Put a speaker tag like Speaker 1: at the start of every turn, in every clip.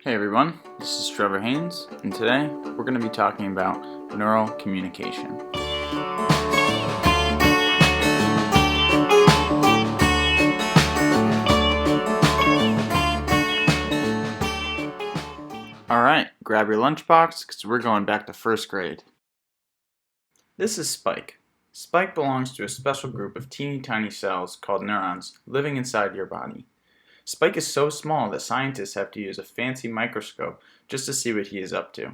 Speaker 1: Hey everyone, this is Trevor Haynes, and today we're going to be talking about neural communication. Alright, grab your lunchbox because we're going back to first grade. This is Spike. Spike belongs to a special group of teeny tiny cells called neurons living inside your body. Spike is so small that scientists have to use a fancy microscope just to see what he is up to.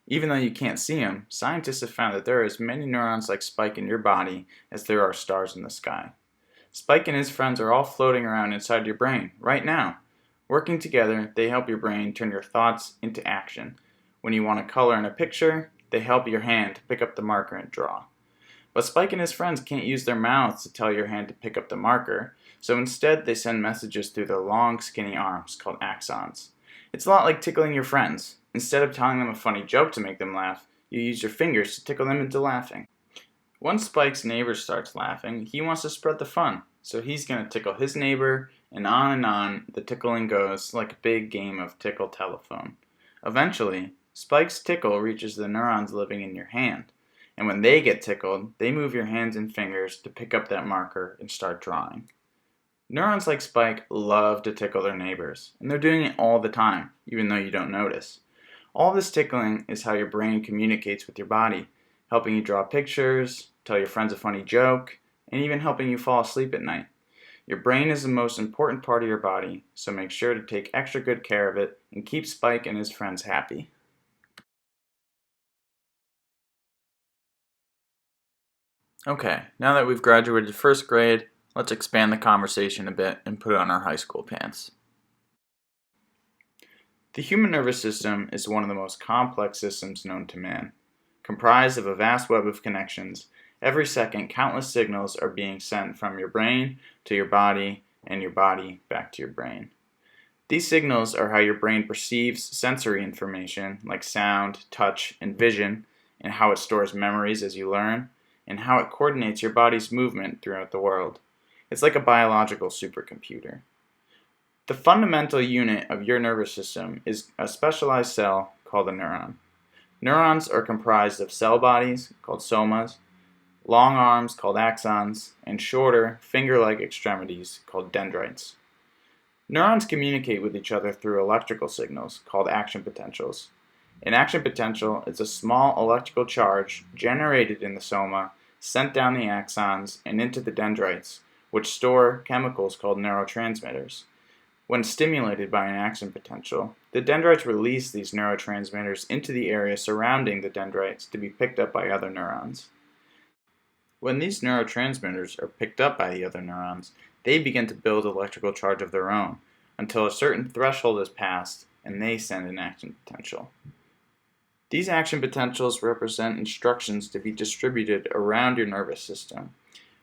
Speaker 1: Even though you can't see him, scientists have found that there are as many neurons like Spike in your body as there are stars in the sky. Spike and his friends are all floating around inside your brain, right now. Working together, they help your brain turn your thoughts into action. When you want to color in a picture, they help your hand to pick up the marker and draw. But Spike and his friends can't use their mouths to tell your hand to pick up the marker, so instead they send messages through their long, skinny arms called axons. It's a lot like tickling your friends. Instead of telling them a funny joke to make them laugh, you use your fingers to tickle them into laughing. Once Spike's neighbor starts laughing, he wants to spread the fun, so he's going to tickle his neighbor, and on the tickling goes like a big game of tickle telephone. Eventually, Spike's tickle reaches the neurons living in your hand, and when they get tickled, they move your hands and fingers to pick up that marker and start drawing. Neurons like Spike love to tickle their neighbors, and they're doing it all the time, even though you don't notice. All this tickling is how your brain communicates with your body, helping you draw pictures, tell your friends a funny joke, and even helping you fall asleep at night. Your brain is the most important part of your body, so make sure to take extra good care of it and keep Spike and his friends happy. Okay, now that we've graduated first grade, let's expand the conversation a bit and put on our high school pants. The human nervous system is one of the most complex systems known to man. Comprised of a vast web of connections, every second countless signals are being sent from your brain to your body and your body back to your brain. These signals are how your brain perceives sensory information like sound, touch, and vision, and how it stores memories as you learn, and how it coordinates your body's movement throughout the world. It's like a biological supercomputer. The fundamental unit of your nervous system is a specialized cell called a neuron. Neurons are comprised of cell bodies, called somas, long arms, called axons, and shorter, finger-like extremities, called dendrites. Neurons communicate with each other through electrical signals, called action potentials. An action potential is a small electrical charge generated in the soma, sent down the axons and into the dendrites, which store chemicals called neurotransmitters. When stimulated by an action potential, the dendrites release these neurotransmitters into the area surrounding the dendrites to be picked up by other neurons. When these neurotransmitters are picked up by the other neurons, they begin to build electrical charge of their own until a certain threshold is passed and they send an action potential. These action potentials represent instructions to be distributed around your nervous system.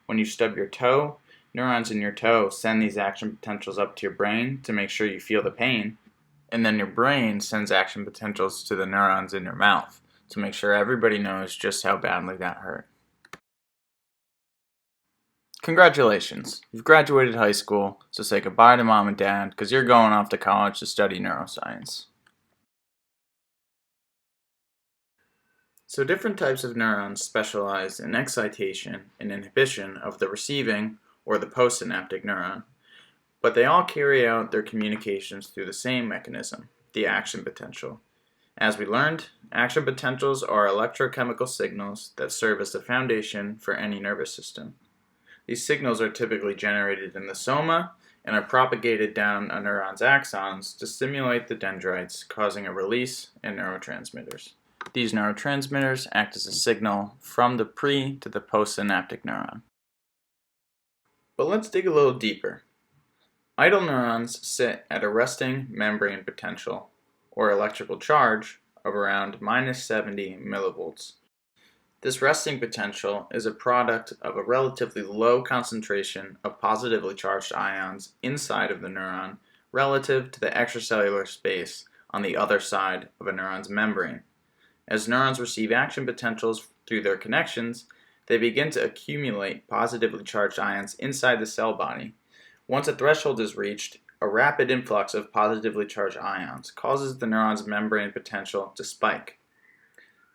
Speaker 1: When you stub your toe, neurons in your toe send these action potentials up to your brain to make sure you feel the pain, and then your brain sends action potentials to the neurons in your mouth to make sure everybody knows just how badly that hurt. Congratulations, you've graduated high school, so say goodbye to mom and dad because you're going off to college to study neuroscience. So different types of neurons specialize in excitation and inhibition of the receiving or the postsynaptic neuron, but they all carry out their communications through the same mechanism, the action potential. As we learned, action potentials are electrochemical signals that serve as the foundation for any nervous system. These signals are typically generated in the soma and are propagated down a neuron's axons to stimulate the dendrites, causing a release in neurotransmitters. These neurotransmitters act as a signal from the pre to the postsynaptic neuron. But let's dig a little deeper. Idle neurons sit at a resting membrane potential, or electrical charge, of around minus 70 millivolts. This resting potential is a product of a relatively low concentration of positively charged ions inside of the neuron relative to the extracellular space on the other side of a neuron's membrane. As neurons receive action potentials through their connections, they begin to accumulate positively charged ions inside the cell body. Once a threshold is reached, A rapid influx of positively charged ions causes the neuron's membrane potential to spike.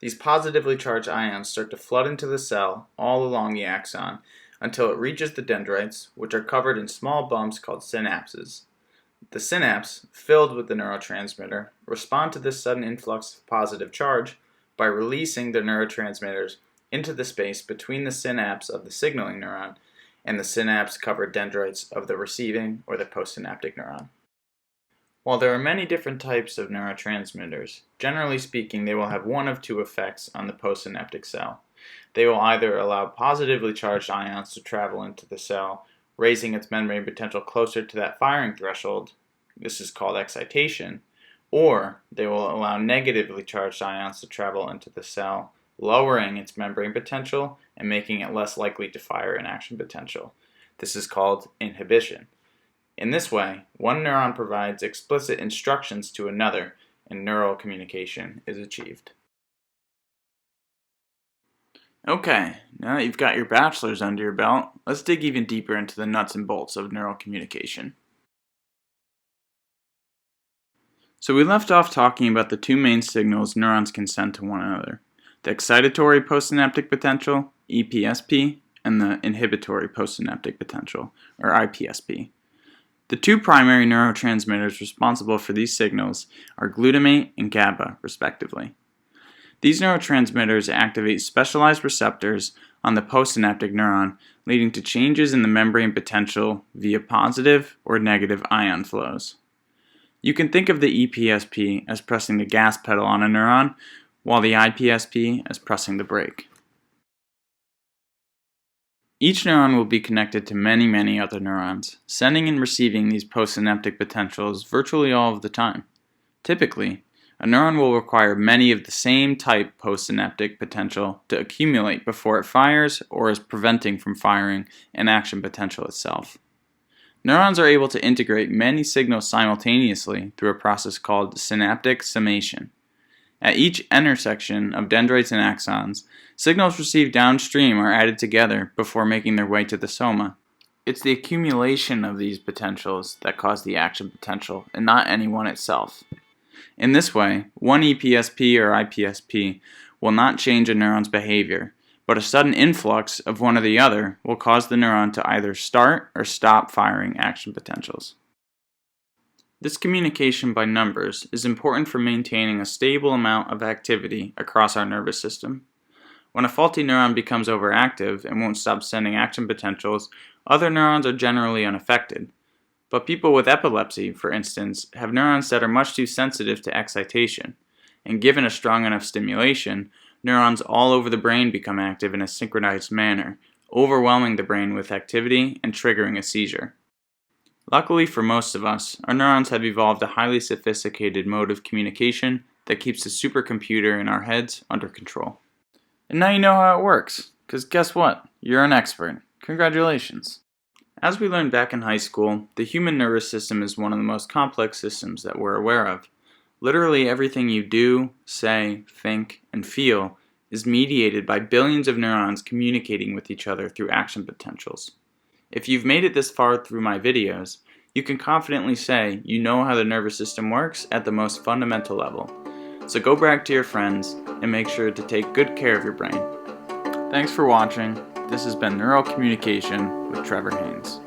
Speaker 1: These positively charged ions start to flood into the cell all along the axon until it reaches the dendrites, which are covered in small bumps called synapses. The synapse, filled with the neurotransmitter, respond to this sudden influx of positive charge by releasing the neurotransmitters into the space between the synapse of the signaling neuron and the synapse-covered dendrites of the receiving or the postsynaptic neuron. While there are many different types of neurotransmitters, generally speaking they will have one of two effects on the postsynaptic cell. They will either allow positively charged ions to travel into the cell, raising its membrane potential closer to that firing threshold, this is called excitation, or they will allow negatively charged ions to travel into the cell, lowering its membrane potential and making it less likely to fire an action potential. This is called inhibition. In this way, one neuron provides explicit instructions to another, and neural communication is achieved. Okay, now that you've got your bachelor's under your belt, let's dig even deeper into the nuts and bolts of neural communication. So we left off talking about the two main signals neurons can send to one another: the excitatory postsynaptic potential, EPSP, and the inhibitory postsynaptic potential, or IPSP. The two primary neurotransmitters responsible for these signals are glutamate and GABA, respectively. These neurotransmitters activate specialized receptors on the postsynaptic neuron, leading to changes in the membrane potential via positive or negative ion flows. You can think of the EPSP as pressing the gas pedal on a neuron, while the IPSP as pressing the brake. Each neuron will be connected to many other neurons, sending and receiving these postsynaptic potentials virtually all of the time. Typically, a neuron will require many of the same type postsynaptic potential to accumulate before it fires or is preventing from firing an action potential itself. Neurons are able to integrate many signals simultaneously through a process called synaptic summation. At each intersection of dendrites and axons, signals received downstream are added together before making their way to the soma. It's the accumulation of these potentials that cause the action potential, and not any one itself. In this way, one EPSP or IPSP will not change a neuron's behavior, but a sudden influx of one or the other will cause the neuron to either start or stop firing action potentials. This communication by numbers is important for maintaining a stable amount of activity across our nervous system. When a faulty neuron becomes overactive and won't stop sending action potentials, other neurons are generally unaffected. But people with epilepsy, for instance, have neurons that are much too sensitive to excitation, and given a strong enough stimulation, neurons all over the brain become active in a synchronized manner, overwhelming the brain with activity and triggering a seizure. Luckily for most of us, our neurons have evolved a highly sophisticated mode of communication that keeps the supercomputer in our heads under control. And now you know how it works, because guess what? You're an expert. Congratulations. As we learned back in high school, the human nervous system is one of the most complex systems that we're aware of. Literally everything you do, say, think, and feel is mediated by billions of neurons communicating with each other through action potentials. If you've made it this far through my videos, you can confidently say you know how the nervous system works at the most fundamental level. So go brag to your friends and make sure to take good care of your brain. Thanks for watching. This has been Neural Communication with Trevor Haynes.